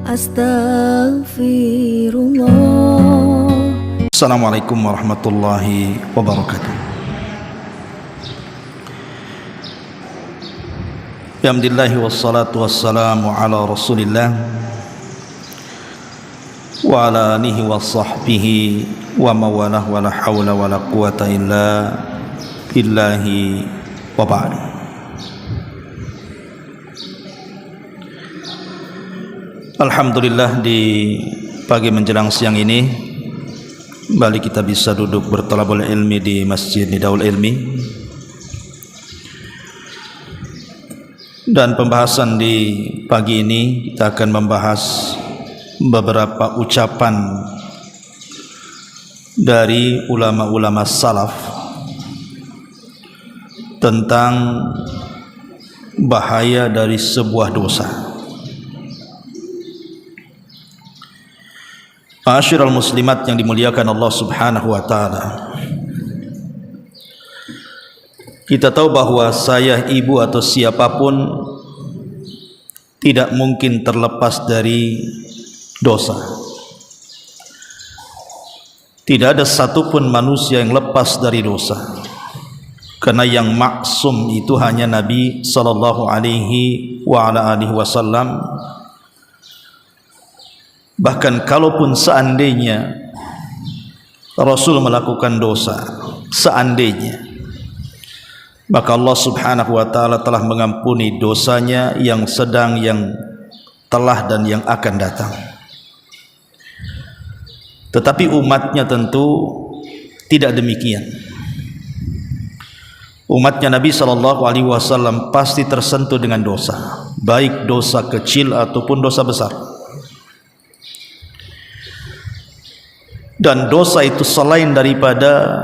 Astaghfirullah. Assalamualaikum warahmatullahi wabarakatuh. Alhamdulillah wassalatu wassalamu ala Rasulillah wa ala alihi wa sahbihi wa mawalah wa la hawla wa la quwata illa billahi wa ba'd. Alhamdulillah, di pagi menjelang siang ini kembali kita bisa duduk bertalabul ilmi di Masjid Nidaul Ilmi, dan pembahasan di pagi ini kita akan membahas beberapa ucapan dari ulama-ulama salaf tentang bahaya dari sebuah dosa. Ma'asyiral muslimat yang dimuliakan Allah Subhanahu wa taala. Kita tahu bahwa saya, ibu atau siapapun tidak mungkin terlepas dari dosa. Tidak ada satupun manusia yang lepas dari dosa. Karena yang maksum itu hanya Nabi sallallahu alaihi wa ala alihi wasallam. Bahkan kalaupun seandainya Rasul melakukan dosa, seandainya, maka Allah Subhanahu wa taala telah mengampuni dosanya yang sedang, yang telah, dan yang akan datang. Tetapi umatnya tentu tidak demikian. Umatnya Nabi SAW pasti tersentuh dengan dosa, baik dosa kecil ataupun dosa besar. Dan dosa itu selain daripada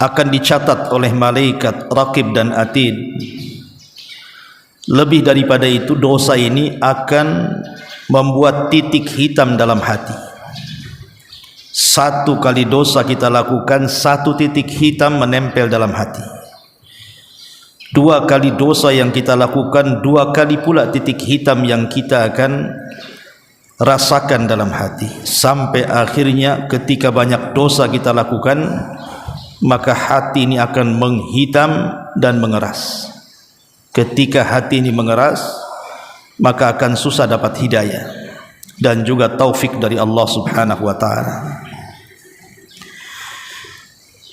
akan dicatat oleh malaikat Raqib dan Atid, lebih daripada itu dosa ini akan membuat titik hitam dalam hati. Satu kali dosa kita lakukan, satu titik hitam menempel dalam hati. Dua kali dosa yang kita lakukan, dua kali pula titik hitam yang kita akan rasakan dalam hati. Sampai akhirnya ketika banyak dosa kita lakukan, maka hati ini akan menghitam dan mengeras. Ketika hati ini mengeras, maka akan susah dapat hidayah dan juga taufik dari Allah Subhanahu wa taala.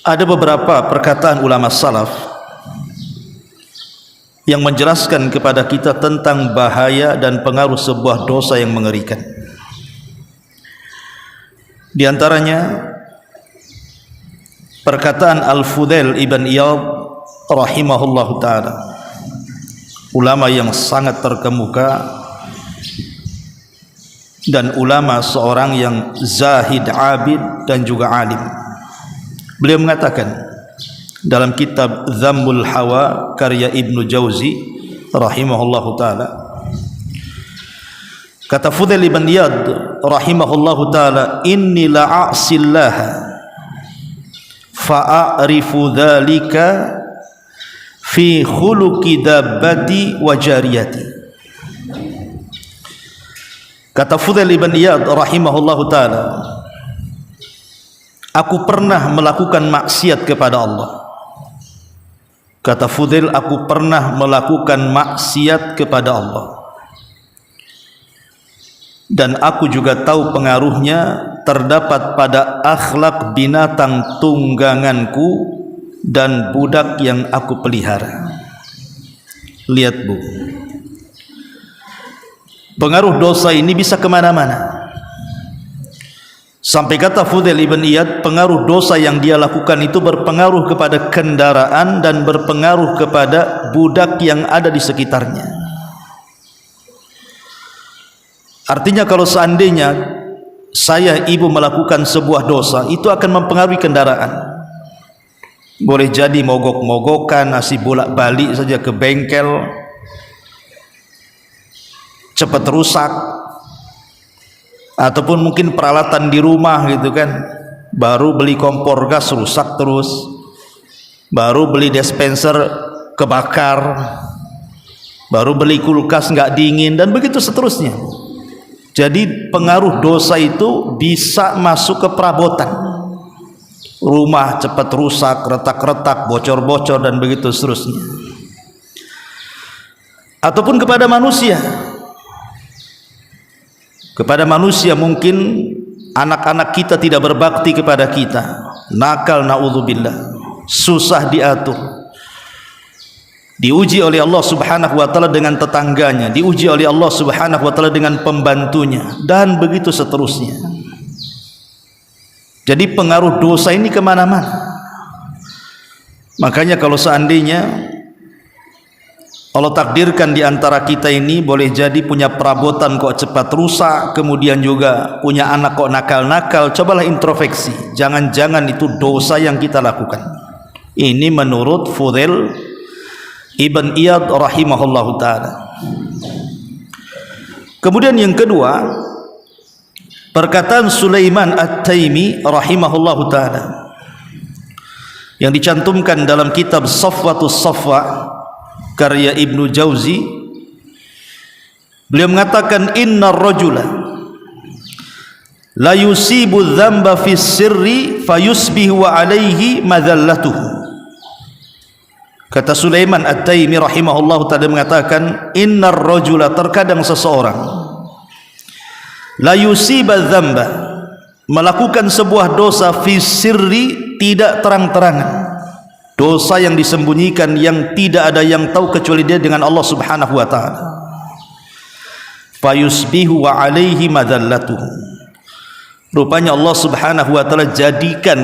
Ada beberapa perkataan ulama salaf yang menjelaskan kepada kita tentang bahaya dan pengaruh sebuah dosa yang mengerikan. Di antaranya perkataan Al-Fudail ibn Iyad rahimahullahu ta'ala, ulama yang sangat terkemuka dan ulama seorang yang zahid, abid, dan juga alim. Beliau mengatakan dalam kitab Dhammul Hawa karya Ibnu Jauzi rahimahullahu ta'ala, kata Fudail ibn Iyad rahimahullahu ta'ala, inni la'asillaha fa'arifu dhalika fi khuluqi dabbati wa jariyati. Kata Fudail ibn Iyad rahimahullahu ta'ala, aku pernah melakukan maksiat kepada Allah. Kata Fudail, aku pernah melakukan maksiat kepada Allah, dan aku juga tahu pengaruhnya terdapat pada akhlak binatang tungganganku dan budak yang aku pelihara. Lihat bu, pengaruh dosa ini bisa kemana-mana. Sampai kata Fudail ibn Iyad, pengaruh dosa yang dia lakukan itu berpengaruh kepada kendaraan dan berpengaruh kepada budak yang ada di sekitarnya. Artinya kalau seandainya saya, ibu, melakukan sebuah dosa, itu akan mempengaruhi kendaraan. Boleh jadi mogok-mogokan, nasi bolak-balik saja ke bengkel, cepat rusak, ataupun mungkin peralatan di rumah gitu kan, baru beli kompor gas rusak terus, baru beli dispenser kebakar, baru beli kulkas nggak dingin, dan begitu seterusnya. Jadi pengaruh dosa itu bisa masuk ke perabotan. Rumah cepat rusak, retak-retak, bocor-bocor dan begitu seterusnya. Ataupun kepada manusia. Kepada manusia mungkin anak-anak kita tidak berbakti kepada kita, nakal, naudzubillah, susah diatur, diuji oleh Allah Subhanahu wa taala dengan tetangganya, diuji oleh Allah Subhanahu wa taala dengan pembantunya, dan begitu seterusnya. Jadi pengaruh dosa ini kemana-mana. Makanya kalau seandainya Allah takdirkan di antara kita ini boleh jadi punya perabotan kok cepat rusak, kemudian juga punya anak kok nakal-nakal, cobalah introspeksi, jangan-jangan itu dosa yang kita lakukan. Ini menurut Fudail Ibn Iyad rahimahullahu ta'ala. Kemudian yang kedua, perkataan Sulaiman At-Taimi rahimahullahu ta'ala yang dicantumkan dalam kitab Safwatus Safwa karya Ibnu Jauzi. Beliau mengatakan, innar rajula la yusibu dzamba fi sirri fayusbihu wa alaihi madallatuhu. Kata Sulaiman At-Taimi rahimahullahu ta'ala mengatakan, innar rajula, terkadang seseorang, la yusiba dzamba, melakukan sebuah dosa fi sirri, tidak terang-terangan, dosa yang disembunyikan yang tidak ada yang tahu kecuali dia dengan Allah Subhanahu wa taala. Fayusbihu wa alaihi madallatuhu. Rupanya Allah Subhanahu wa taala jadikan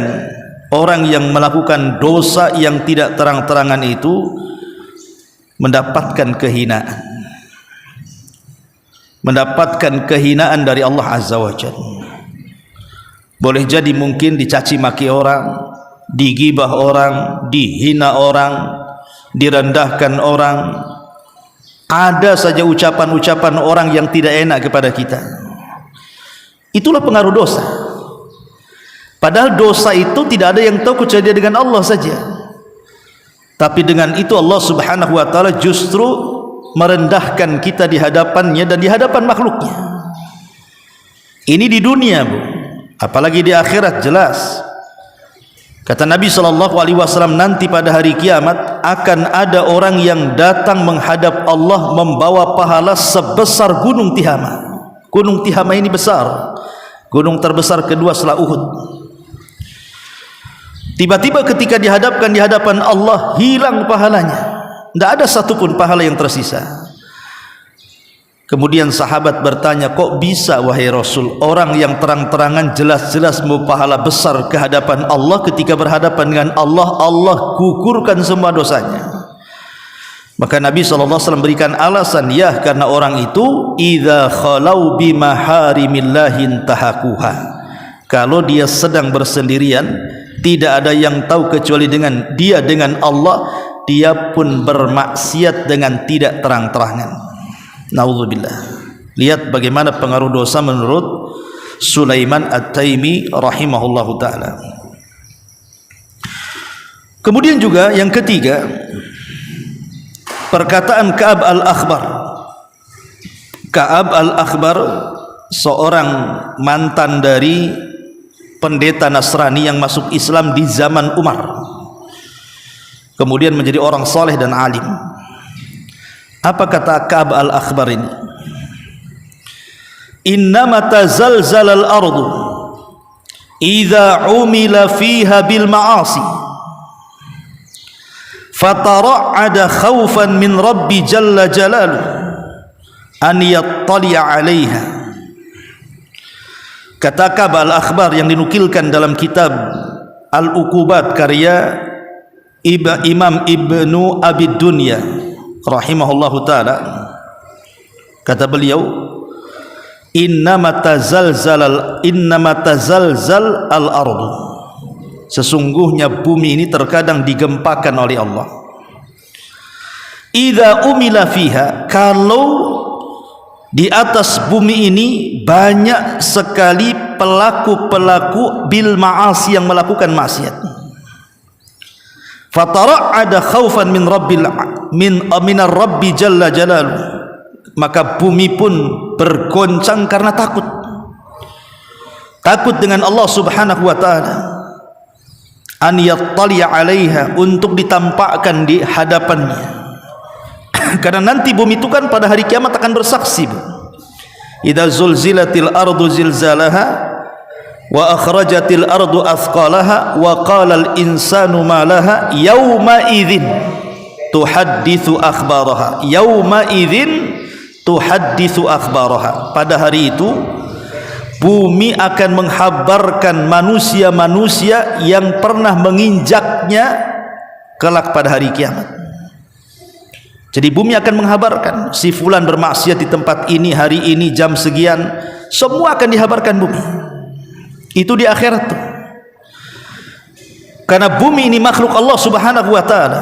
orang yang melakukan dosa yang tidak terang-terangan itu mendapatkan kehinaan. Mendapatkan kehinaan dari Allah Azza wa Jalla. Boleh jadi mungkin dicaci maki orang, digibah orang, dihina orang, direndahkan orang. Ada saja ucapan-ucapan orang yang tidak enak kepada kita. Itulah pengaruh dosa. Padahal dosa itu tidak ada yang tahu kecuali dengan Allah saja. Tapi dengan itu Allah Subhanahu wa taala justru merendahkan kita di hadapannya dan di hadapan makhluknya. Ini di dunia, Bu. Apalagi di akhirat jelas. Kata Nabi SAW, nanti pada hari kiamat akan ada orang yang datang menghadap Allah membawa pahala sebesar gunung Tihama. Gunung Tihama ini besar, gunung terbesar kedua setelah Uhud. Tiba-tiba ketika dihadapkan di hadapan Allah, hilang pahalanya. Tidak ada satupun pahala yang tersisa. Kemudian sahabat bertanya, kok bisa wahai Rasul, orang yang terang-terangan jelas-jelas mau pahala besar ke hadapan Allah, ketika berhadapan dengan Allah, Allah gugurkan semua dosanya. Maka Nabi SAW berikan alasan, ya karena orang itu idza khalau bimaharimillahi intahakuha. Kalau dia sedang bersendirian, tidak ada yang tahu kecuali dengan dia dengan Allah, dia pun bermaksiat dengan tidak terang-terangan. Naudzubillah. Lihat bagaimana pengaruh dosa menurut Sulaiman At-Taimi rahimahullahu ta'ala. Kemudian juga yang ketiga, perkataan Ka'ab al-Akhbar. Ka'ab al-Akhbar seorang mantan dari pendeta Nasrani yang masuk Islam di zaman Umar, kemudian menjadi orang saleh dan alim. Apa kata Ka'ab al-Akhbar ini? Innama tazalzal al-ardu idza umila fiha bil ma'asi fatara'ada khawfan min rabbi jalla jalaluh an yattali'a 'alaiha. Kata Ka'ab al-Akhbar yang dinukilkan dalam kitab Al-Uqubat karya Imam Ibnu Abi Dunya rahimahullahu ta'ala, kata beliau, innama tazalzal al-ardu, sesungguhnya bumi ini terkadang digempakan oleh Allah. Idza umila fiha, kalau di atas bumi ini banyak sekali pelaku-pelaku bil ma'asi, yang melakukan maksiat. Fatara'ada khaufan min rabbil minar rabbi jalla jalaluh, maka bumi pun bergoncang karena takut dengan Allah Subhanahu wa taala, an yattali'a 'alaiha, untuk ditampakkan di hadapannya. Karena nanti bumi itu kan pada hari kiamat akan bersaksi. Idza zulzilatil ardu zilzalaha wa akhrajatil ardu athqalaha wa qala al insanu ma laha yauma idzin tuhadditsu akhbaraha. Yauma idzin tuhadditsu akhbaraha. Pada hari itu bumi akan menghabarkan manusia-manusia yang pernah menginjaknya kelak pada hari kiamat. Jadi bumi akan menghabarkan si fulan bermaksiat di tempat ini hari ini jam sekian, semua akan dihabarkan bumi. Itu di akhirat tuh. Karena bumi ini makhluk Allah Subhanahu wa taala.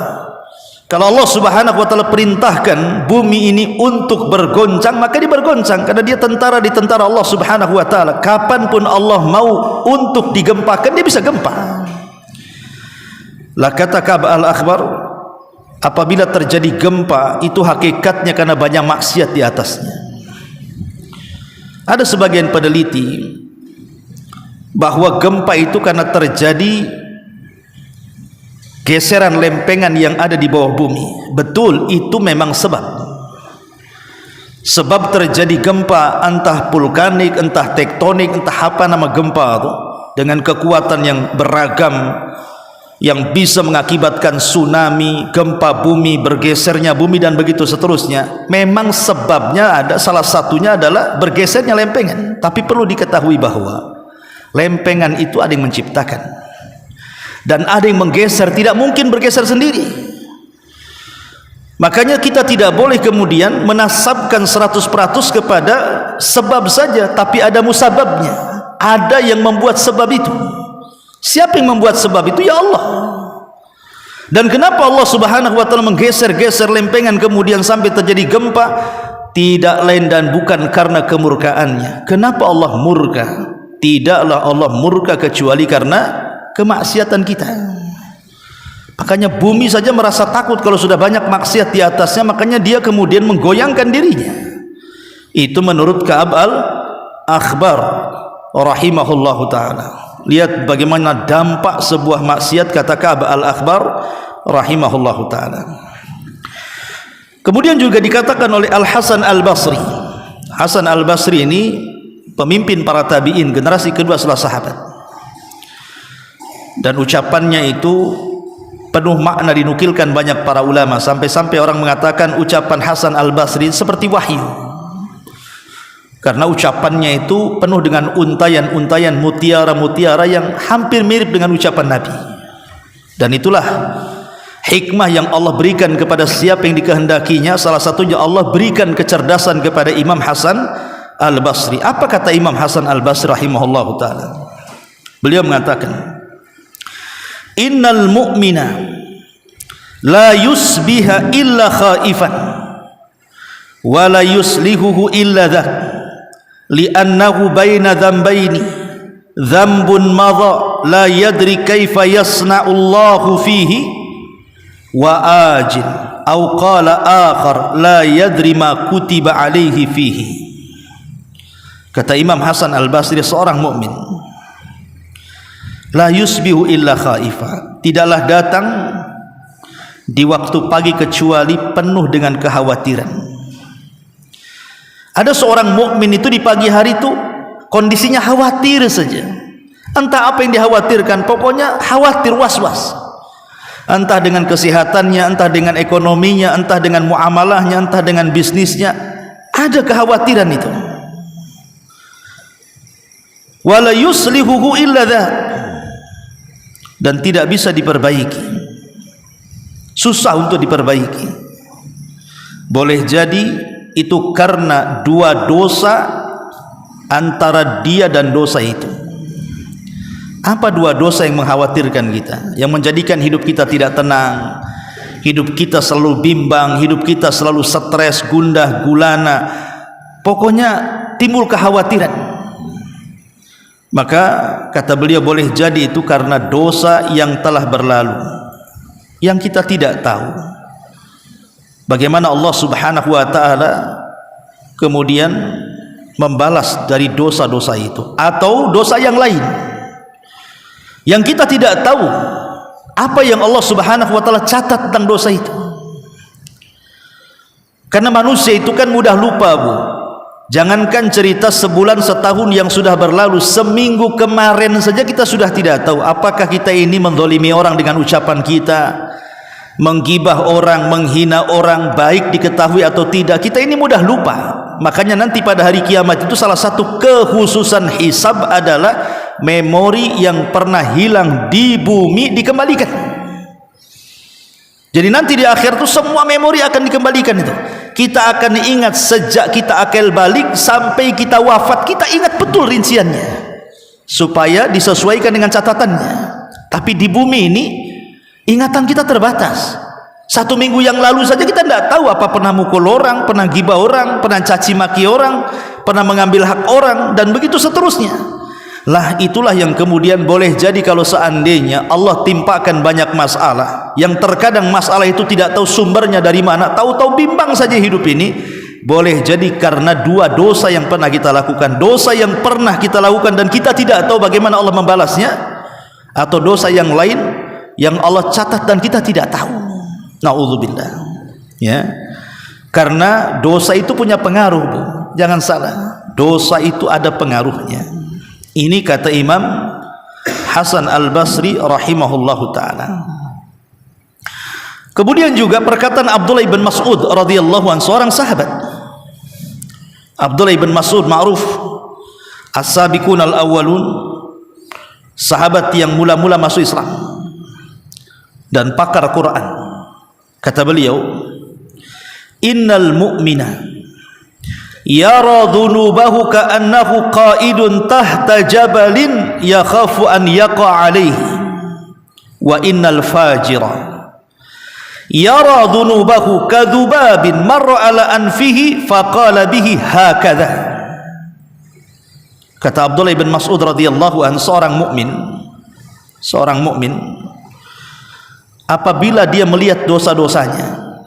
Kalau Allah Subhanahu wa taala perintahkan bumi ini untuk bergoncang, maka dia bergoncang, karena dia tentara di tentara Allah Subhanahu wa taala. Kapanpun Allah mau untuk digempakan, dia bisa gempa. Lah kata Ka'ab al-Akhbar, apabila terjadi gempa itu hakikatnya karena banyak maksiat di atasnya. Ada sebagian peneliti bahwa gempa itu karena terjadi geseran lempengan yang ada di bawah bumi. Betul, itu memang sebab terjadi gempa, entah vulkanik, entah tektonik, entah apa nama gempa itu, dengan kekuatan yang beragam, yang bisa mengakibatkan tsunami, gempa bumi, bergesernya bumi, dan begitu seterusnya. Memang sebabnya ada, salah satunya adalah bergesernya lempengan. Tapi perlu diketahui bahwa lempengan itu ada yang menciptakan dan ada yang menggeser, tidak mungkin bergeser sendiri. Makanya kita tidak boleh kemudian menasabkan 100% kepada sebab saja, tapi ada musababnya, ada yang membuat sebab itu. Siapa yang membuat sebab itu? Ya Allah. Dan kenapa Allah Subhanahu wa taala menggeser-geser lempengan kemudian sampai terjadi gempa? Tidak lain dan bukan karena kemurkaannya. Kenapa Allah murka? Tidaklah Allah murka kecuali karena kemaksiatan kita. Makanya bumi saja merasa takut kalau sudah banyak maksiat di atasnya, makanya dia kemudian menggoyangkan dirinya. Itu menurut Ka'ab al-Akhbar rahimahullahu ta'ala. Lihat bagaimana dampak sebuah maksiat, kata Ka'ab al-Akhbar rahimahullahu ta'ala. Kemudian juga dikatakan oleh Al-Hasan Al-Basri. Hasan Al-Basri ini pemimpin para tabi'in, generasi kedua setelah sahabat, dan ucapannya itu penuh makna, dinukilkan banyak para ulama, sampai-sampai orang mengatakan ucapan Hasan Al-Basri seperti wahyu, karena ucapannya itu penuh dengan untayan-untayan, mutiara-mutiara yang hampir mirip dengan ucapan Nabi. Dan itulah hikmah yang Allah berikan kepada siapa yang dikehendakinya. Salah satunya Allah berikan kecerdasan kepada Imam Hasan Al-Basri. Apa kata Imam Hasan Al-Basri rahimahullahu ta'ala? Beliau mengatakan, innal mu'mina la yusbiha illa khaifan wa la yuslihuhu illa dhak li'annahu baina dhanbaini dhanbun madha la yadri kaifa yasna'ullahu fihi wa ajil au qala akhar la yadri ma kutiba alaihi fihi. Kata Imam Hasan Al-Basri, seorang mukmin la yusbihu illa khaifa, tidaklah datang di waktu pagi kecuali penuh dengan kekhawatiran. Ada seorang mukmin itu di pagi hari itu kondisinya khawatir saja. Entah apa yang dikhawatirkan, pokoknya khawatir, was-was. Entah dengan kesehatannya, entah dengan ekonominya, entah dengan muamalahnya, entah dengan bisnisnya, ada kekhawatiran itu. Wala yuslihuhu illa dzak, dan tidak bisa diperbaiki, susah untuk diperbaiki. Boleh jadi itu karena dua dosa antara dia dan dosa itu. Apa dua dosa yang mengkhawatirkan kita, yang menjadikan hidup kita tidak tenang, hidup kita selalu bimbang, hidup kita selalu stres, gundah gulana, pokoknya timbul kekhawatiran? Maka kata beliau, boleh jadi itu karena dosa yang telah berlalu, yang kita tidak tahu bagaimana Allah Subhanahu wa ta'ala kemudian membalas dari dosa-dosa itu, atau dosa yang lain yang kita tidak tahu apa yang Allah Subhanahu wa taala catat tentang dosa itu. Karena manusia itu kan mudah lupa, Bu. Jangankan cerita sebulan, setahun yang sudah berlalu, seminggu kemarin saja kita sudah tidak tahu apakah kita ini menzalimi orang dengan ucapan kita, menggibah orang, menghina orang, baik diketahui atau tidak, kita ini mudah lupa. Makanya nanti pada hari kiamat itu salah satu kekhususan hisab adalah memori yang pernah hilang di bumi dikembalikan. Jadi nanti di akhir itu semua memori akan dikembalikan itu. Kita akan ingat sejak kita akal balik sampai kita wafat, kita ingat betul rinciannya supaya disesuaikan dengan catatannya. Tapi di bumi ini ingatan kita terbatas. 1 minggu yang lalu saja kita tidak tahu apa pernah mukul orang, pernah gibah orang, pernah caci maki orang, pernah mengambil hak orang, dan begitu seterusnya. Lah itulah yang kemudian boleh jadi kalau seandainya Allah timpakan banyak masalah, yang terkadang masalah itu tidak tahu sumbernya dari mana, tahu-tahu bimbang saja hidup ini, boleh jadi karena 2 dosa yang pernah kita lakukan, dosa yang pernah kita lakukan dan kita tidak tahu bagaimana Allah membalasnya, atau dosa yang lain yang Allah catat dan kita tidak tahu. Na'udzubillah. Ya, karena dosa itu punya pengaruh, Bu. Jangan salah, dosa itu ada pengaruhnya. Ini kata Imam Hasan Al-Basri rahimahullahu ta'ala. Kemudian juga perkataan Abdullah ibn Mas'ud radhiyallahu anhu, seorang sahabat. Abdullah ibn Mas'ud ma'ruf as-sabiqun al-awwalun, sahabat yang mula-mula masuk Islam dan pakar Quran. Kata beliau, innal mu'mina yara dhunubahu ka'annahu qa'idun tahta jabalin yakhafu an yaqa alaihi, wa innal fajira yara dhunubahu kadhubabin marra ala anfihi faqala bihi hakadha. Kata Abdullah bin Mas'ud radhiyallahu anhu, seorang mukmin apabila dia melihat dosa-dosanya,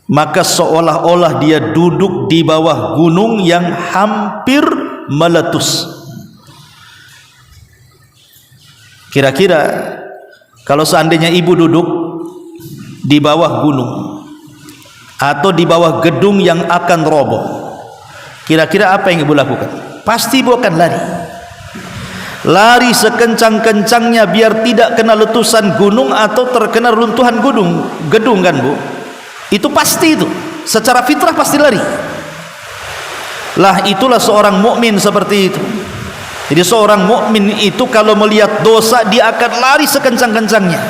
maka seolah-olah dia duduk di bawah gunung yang hampir meletus. Kira-kira kalau seandainya ibu duduk di bawah gunung atau di bawah gedung yang akan roboh, kira-kira apa yang ibu lakukan? Pasti ibu akan lari sekencang-kencangnya biar tidak kena letusan gunung atau terkena runtuhan gedung kan, Bu? Itu pasti, itu secara fitrah pasti lari. Lah itulah seorang mukmin seperti itu. Jadi seorang mukmin itu kalau melihat dosa dia akan lari sekencang-kencangnya.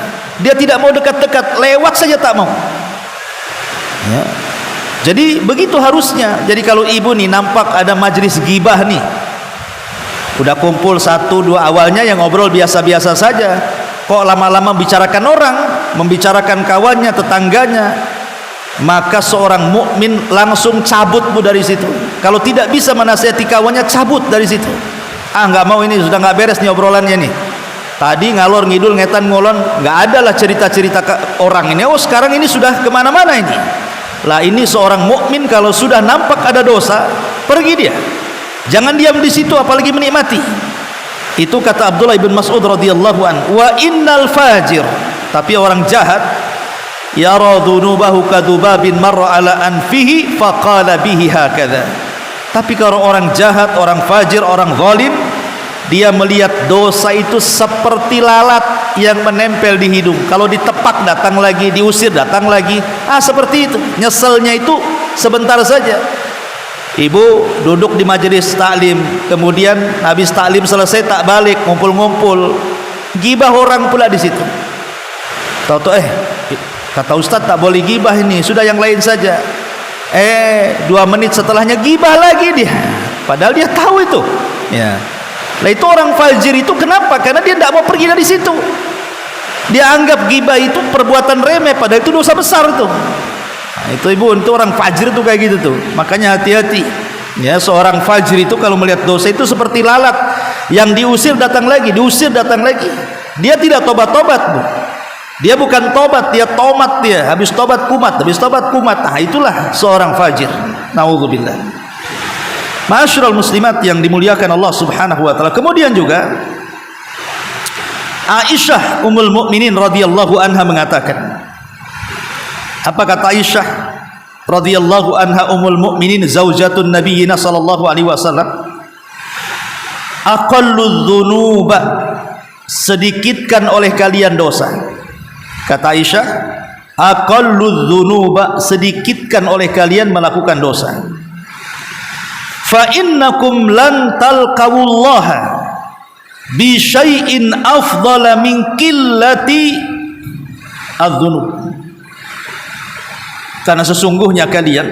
Dia tidak mau dekat-dekat, lewat saja tak mau. Ya. Jadi begitu harusnya. Jadi kalau ibu nih nampak ada majelis gibah nih, udah kumpul 1-2, awalnya yang ngobrol biasa-biasa saja, kok lama-lama membicarakan orang, membicarakan kawannya, tetangganya, maka seorang mukmin langsung cabut, Bu, dari situ. Kalau tidak bisa menasihati kawannya, cabut dari situ. Nggak mau, ini sudah nggak beres nih obrolannya nih. Tadi ngalor ngidul, ngetan ngolon, nggak ada lah cerita-cerita orang ini. Oh sekarang ini sudah kemana-mana ini. Lah ini seorang mukmin kalau sudah nampak ada dosa, pergi dia. Jangan diam di situ apalagi menikmati. Itu kata Abdullah bin Mas'ud radhiyallahu anhu, wa innal fajir, tapi orang jahat, yara dhunubahu kadhubabin marra ala anfihi faqala bihi hakadha. Tapi kalau orang jahat, orang fajir, orang zalim, dia melihat dosa itu seperti lalat yang menempel di hidung. Kalau ditepak datang lagi, diusir datang lagi. Seperti itu. Nyeselnya itu sebentar saja. Ibu duduk di majelis taklim, kemudian habis taklim selesai tak balik, ngumpul-ngumpul, gibah orang pula di situ. Tahu-tahu kata Ustaz tak boleh gibah ini, sudah yang lain saja. 2 menit setelahnya gibah lagi dia. Padahal dia tahu itu. Ya. Lah itu orang fajir itu kenapa? Karena dia tidak mau pergi dari situ. Dia anggap gibah itu perbuatan remeh, padahal itu dosa besar itu. Itu ibu, itu orang fajir itu kayak gitu tuh. Makanya hati-hati. Ya, seorang fajir itu kalau melihat dosa itu seperti lalat yang diusir datang lagi, diusir datang lagi. Dia tidak tobat-tobat, Bu. Dia bukan tobat, dia tomat dia. Habis tobat kumat, habis tobat kumat. Itulah seorang fajir. Nauzubillah. Ma'asyiral muslimat yang dimuliakan Allah Subhanahu wa taala. Kemudian juga Aisyah Ummul Mukminin radhiyallahu anha mengatakan, apa kata Aisyah radhiyallahu anha Ummul Mukminin zaujatun Nabiyina sallallahu alaihi wasallam? Aqallu dzunuba, sedikitkan oleh kalian dosa. Kata Aisyah, aqallu dzunuba, sedikitkan oleh kalian melakukan dosa. Fa innakum lan talqawullaha bi syai'in afdala min qillati adz-dzunub. Karena sesungguhnya kalian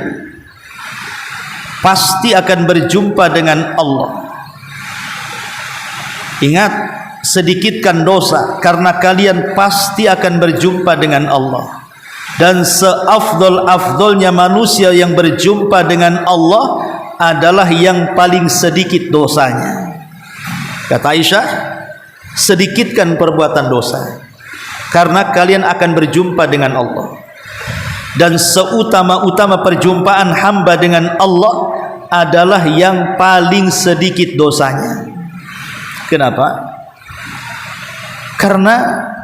pasti akan berjumpa dengan Allah. Ingat, sedikitkan dosa karena kalian pasti akan berjumpa dengan Allah. Dan seafdol-afdolnya manusia yang berjumpa dengan Allah adalah yang paling sedikit dosanya. Kata Aisyah, sedikitkan perbuatan dosa karena kalian akan berjumpa dengan Allah. Dan seutama-utama perjumpaan hamba dengan Allah adalah yang paling sedikit dosanya. Kenapa? Karena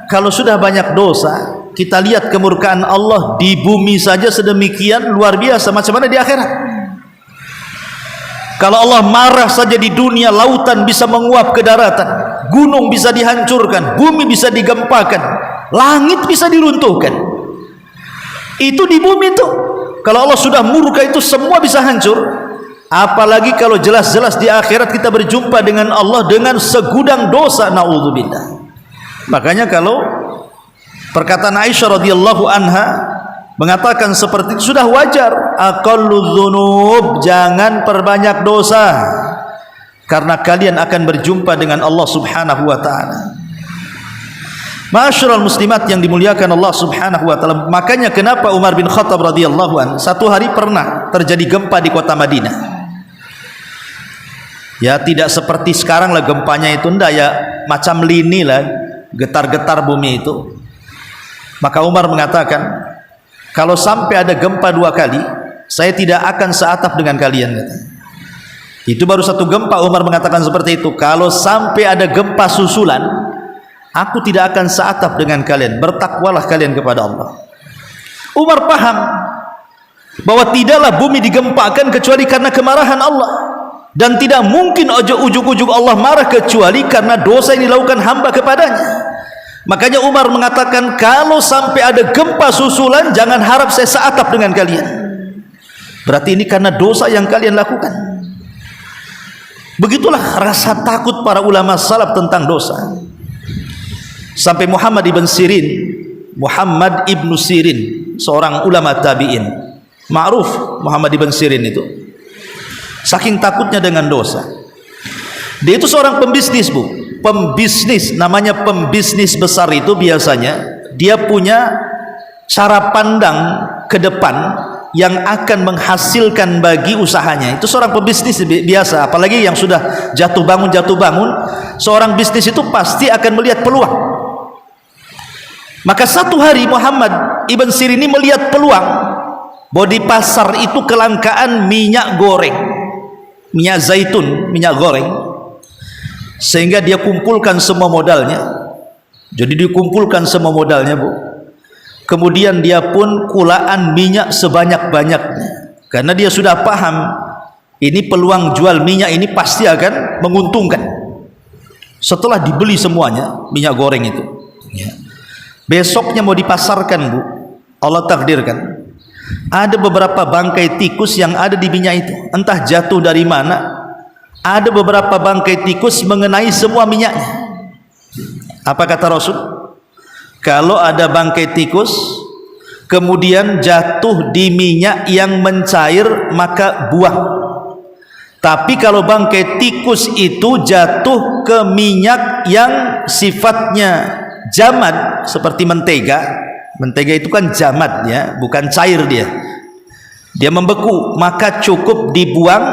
kalau sudah banyak dosa, kita lihat kemurkaan Allah di bumi saja sedemikian luar biasa, macam mana di akhirat? Kalau Allah marah saja di dunia, lautan bisa menguap ke daratan, gunung bisa dihancurkan, bumi bisa digempakan, langit bisa diruntuhkan. Itu di bumi itu. Kalau Allah sudah murka itu semua bisa hancur. Apalagi kalau jelas-jelas di akhirat kita berjumpa dengan Allah dengan segudang dosa, naudzubillah. Makanya kalau perkataan Aisyah radhiyallahu anha mengatakan seperti itu sudah wajar. Aqallu dzunub, jangan perbanyak dosa karena kalian akan berjumpa dengan Allah Subhanahu wa taala. Ma'asyiral muslimat yang dimuliakan Allah Subhanahu wa taala. Makanya kenapa Umar bin Khattab radhiyallahu anhu satu hari pernah terjadi gempa di kota Madinah. Ya tidak seperti sekarang lah gempanya itu, ndak ya macam lini lah, getar-getar bumi itu. Maka Umar mengatakan, kalau sampai ada gempa 2 kali, saya tidak akan seatap dengan kalian. Itu baru satu gempa. Umar mengatakan seperti itu. Kalau sampai ada gempa susulan, aku tidak akan seatap dengan kalian. Bertakwalah kalian kepada Allah. Umar paham bahwa tidaklah bumi digempakan kecuali karena kemarahan Allah, dan tidak mungkin ujug-ujug Allah marah kecuali karena dosa yang dilakukan hamba kepadanya. Makanya Umar mengatakan, kalau sampai ada gempa susulan, jangan harap saya seatap dengan kalian. Berarti ini karena dosa yang kalian lakukan. Begitulah rasa takut para ulama salaf tentang dosa. Sampai Muhammad ibn Sirin, seorang ulama tabi'in, ma'ruf Muhammad ibn Sirin itu, saking takutnya dengan dosa, dia itu seorang pembisnis, pembisnis. Namanya pembisnis besar itu biasanya dia punya cara pandang ke depan yang akan menghasilkan bagi usahanya. Itu seorang pembisnis biasa, apalagi yang sudah jatuh bangun, seorang bisnis itu pasti akan melihat peluang. Maka satu hari Muhammad ibn Sirin ini melihat peluang bahwa di pasar itu kelangkaan minyak goreng, minyak zaitun, minyak goreng, sehingga dia kumpulkan semua modalnya. Jadi dikumpulkan semua modalnya, Bu. Kemudian dia pun kulaan minyak sebanyak-banyaknya, karena dia sudah paham ini peluang jual minyak ini pasti akan menguntungkan. Setelah dibeli semuanya minyak goreng itu, ya, besoknya mau dipasarkan, Bu, Allah takdirkan ada beberapa bangkai tikus yang ada di minyak itu, entah jatuh dari mana. Ada beberapa bangkai tikus mengenai semua minyaknya. Apa kata Rasul? Kalau ada bangkai tikus kemudian jatuh di minyak yang mencair, maka buang. Tapi kalau bangkai tikus itu jatuh ke minyak yang sifatnya jamad, seperti mentega. Mentega itu kan jamad ya, bukan cair dia membeku, maka cukup dibuang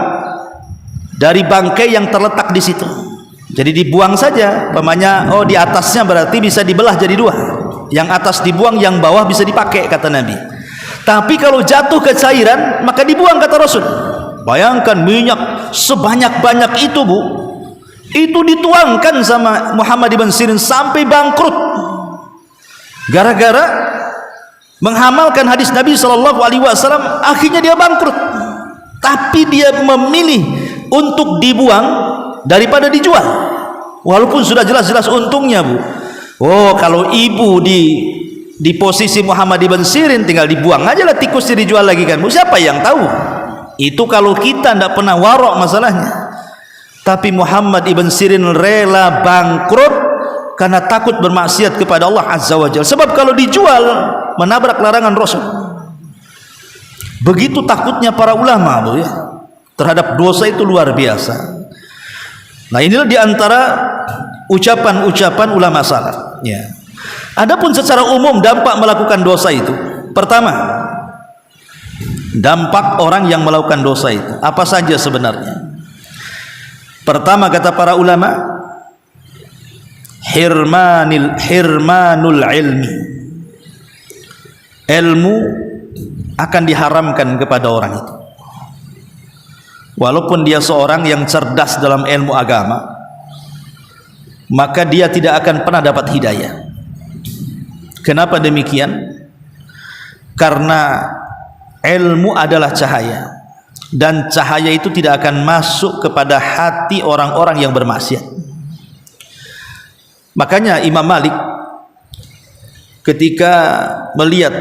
dari bangkai yang terletak di situ. Jadi dibuang saja, umpamanya di atasnya berarti bisa dibelah jadi 2. Yang atas dibuang, yang bawah bisa dipakai, kata Nabi. Tapi kalau jatuh ke cairan maka dibuang, kata Rasul. Bayangkan minyak sebanyak-banyak itu, Bu, itu dituangkan sama Muhammad ibn Sirin sampai bangkrut gara-gara menghamalkan hadis Nabi SAW. Akhirnya dia bangkrut, tapi dia memilih untuk dibuang daripada dijual, walaupun sudah jelas-jelas untungnya, Bu. Oh, kalau ibu di posisi Muhammad ibn Sirin, tinggal dibuang aja lah tikusnya, dijual lagi kan, Bu. Siapa yang tahu? Itu kalau kita tidak pernah warok masalahnya. Tapi Muhammad ibn Sirin rela bangkrut karena takut bermaksiat kepada Allah Azza wa Jalla. Sebab kalau dijual menabrak larangan Rasul. Begitu takutnya para ulama, Bu, ya, terhadap dosa itu luar biasa. Nah, inilah diantara ucapan-ucapan ulama salaf, ya. Adapun secara umum dampak melakukan dosa itu, pertama, dampak orang yang melakukan dosa itu apa saja sebenarnya? Pertama, kata para ulama, hirmanul ilmi. Ilmu akan diharamkan kepada orang itu. Walaupun dia seorang yang cerdas dalam ilmu agama, maka dia tidak akan pernah dapat hidayah. Kenapa demikian? Karena ilmu adalah cahaya, dan cahaya itu tidak akan masuk kepada hati orang-orang yang bermaksiat. Makanya Imam Malik ketika melihat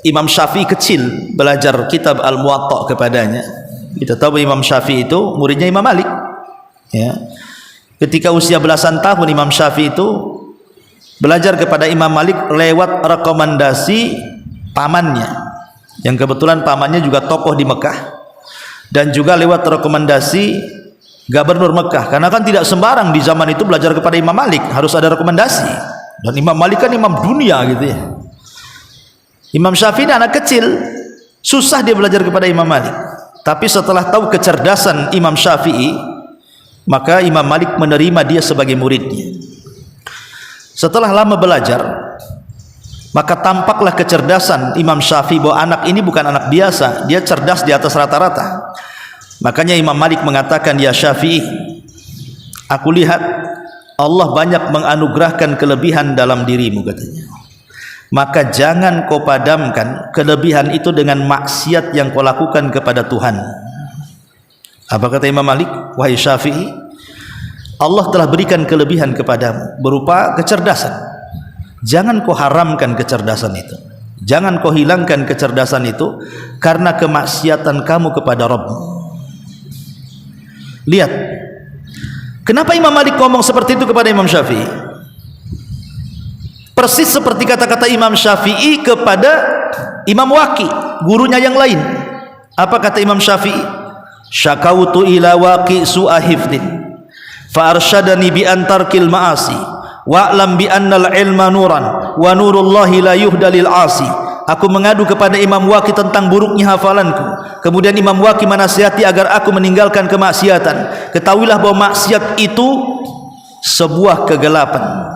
Imam Syafi'i kecil belajar kitab Al-Muwatta kepadanya, kita tahu Imam Syafi'i itu muridnya Imam Malik, ya. Ketika usia belasan tahun, Imam Syafi'i itu belajar kepada Imam Malik lewat rekomendasi pamannya, yang kebetulan pamannya juga tokoh di Mekah, dan juga lewat rekomendasi Gubernur Mekah. Karena kan tidak sembarang di zaman itu belajar kepada Imam Malik, harus ada rekomendasi. Dan Imam Malik kan imam dunia gitu ya. Imam Syafi'i ini anak kecil, susah dia belajar kepada Imam Malik. Tapi setelah tahu kecerdasan Imam Syafi'i, maka Imam Malik menerima dia sebagai muridnya. Setelah lama belajar, maka tampaklah kecerdasan Imam Syafi'i bahwa anak ini bukan anak biasa, dia cerdas di atas rata-rata. Makanya Imam Malik mengatakan, ya Syafi'i, aku lihat Allah banyak menganugerahkan kelebihan dalam dirimu, katanya. Maka jangan kau padamkan kelebihan itu dengan maksiat yang kau lakukan kepada Tuhan. Apa kata Imam Malik? Wahai Syafi'i, Allah telah berikan kelebihan kepadamu berupa kecerdasan. Jangan kau haramkan kecerdasan itu, jangan kau hilangkan kecerdasan itu karena kemaksiatan kamu kepada Rabb. Lihat, kenapa Imam Malik ngomong seperti itu kepada Imam Syafi'i? Persis seperti kata-kata Imam Syafi'i kepada Imam Waqi, gurunya yang lain. Apa kata Imam Syafi'i? Syakautu ila Waqi su'a hifdin fa arsyadani bi antarkil ma'asi wa'lam bi annal ilma nuran wa nurullahi la yuhda lil 'asi. Aku mengadu kepada Imam Waqi tentang buruknya hafalanku. Kemudian Imam Waqi menasihati agar aku meninggalkan kemaksiatan. Ketahuilah bahwa maksiat itu sebuah kegelapan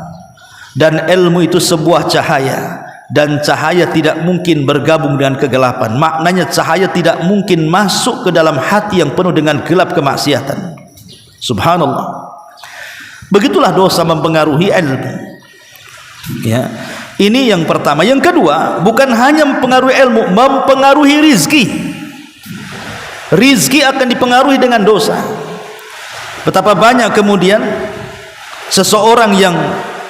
dan ilmu itu sebuah cahaya, dan cahaya tidak mungkin bergabung dengan kegelapan. Maknanya cahaya tidak mungkin masuk ke dalam hati yang penuh dengan gelap kemaksiatan. Subhanallah. Begitulah dosa mempengaruhi ilmu, ya. Ini yang pertama. Yang kedua, bukan hanya mempengaruhi ilmu, mempengaruhi rizki. Rizki akan dipengaruhi dengan dosa. Betapa banyak kemudian seseorang yang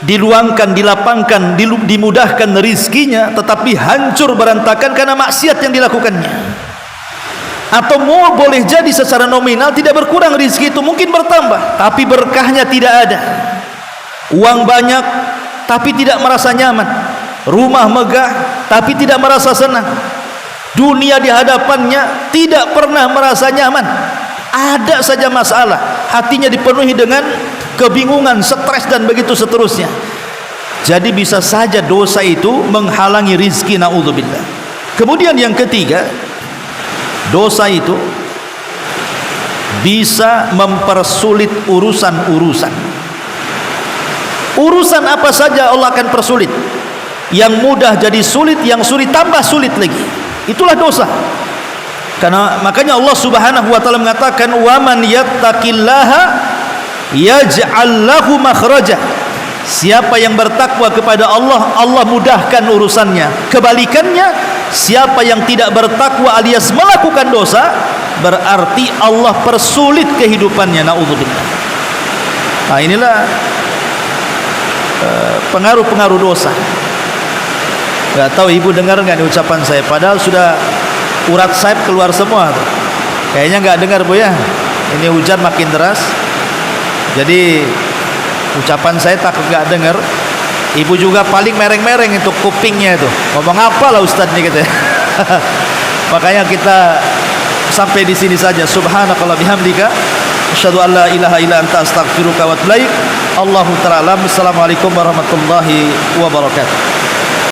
diluangkan, dilapangkan, dimudahkan rizkinya, tetapi hancur berantakan karena maksiat yang dilakukannya. Atau mau boleh jadi secara nominal tidak berkurang rizki itu, mungkin bertambah, tapi berkahnya tidak ada. Uang banyak tapi tidak merasa nyaman, rumah megah tapi tidak merasa senang, dunia di hadapannya tidak pernah merasa nyaman, ada saja masalah, hatinya dipenuhi dengan kebingungan, stres, dan begitu seterusnya. Jadi bisa saja dosa itu menghalangi rizki, na'udzubillah. Kemudian yang ketiga, dosa itu bisa mempersulit urusan-urusan. Urusan apa saja Allah akan persulit. Yang mudah jadi sulit, yang sulit tambah sulit lagi. Itulah dosa. Karena makanya Allah Subhanahu wa taala mengatakan wa man yattaqillaha yaj'al lahu makhraja. Siapa yang bertakwa kepada Allah, Allah mudahkan urusannya. Kebalikannya, siapa yang tidak bertakwa alias melakukan dosa, berarti Allah persulit kehidupannya. Naudzubillah. Nah, inilah pengaruh-pengaruh dosa. Gak tahu ibu dengar nggak nih ucapan saya? Padahal sudah urat sayap keluar semua tuh. Kayaknya nggak dengar bu ya. Ini hujan makin deras, jadi ucapan saya takut nggak dengar. Ibu juga paling mereng-mereng itu kupingnya itu. Ngomong apa lah Ustadz nih gitu ya. Makanya kita sampai di sini saja. Subhanakallah bihamdika, asyhadu an la ilaha illa anta astaghfiruka wa atubu ilaik. Allahu ta'ala alam. Assalamualaikum warahmatullahi wabarakatuh.